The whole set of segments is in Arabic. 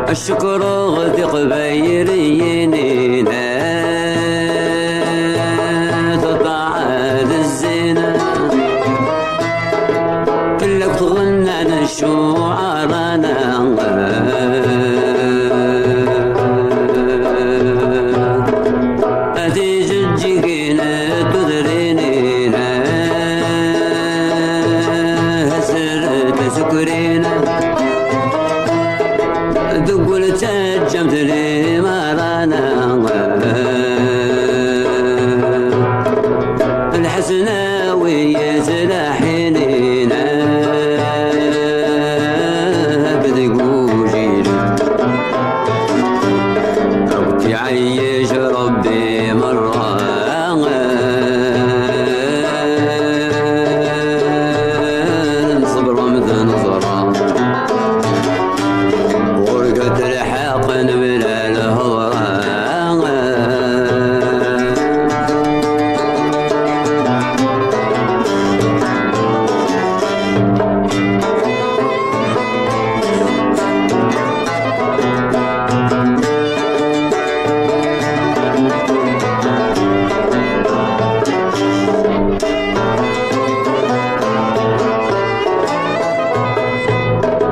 الشكر غدي قبيرينينا تطعد الزينة كلك تغنى الشعرانا أتي جيجينا تدرينينا هسرت سكرينا تقول تجمت لي مرانا الحسناوية سلاحينينا بدقوجيل أو تعيش ربي مرة صبر مثل نظرة حقن بلا الهضرة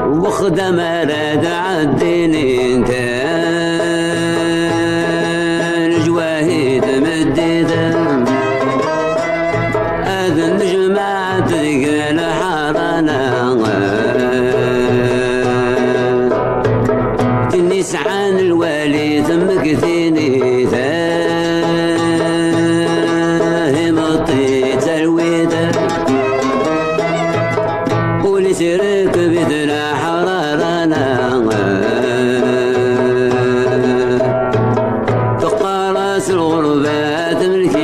وخدم راد عالدين انت الجواهيد مديدة هذا النجمة تلقى الحارنا تنيس عن الوالي ثمك ثيني همطي تلويدة ولسرك بدنا حرارنا تقارس الغربات ملكي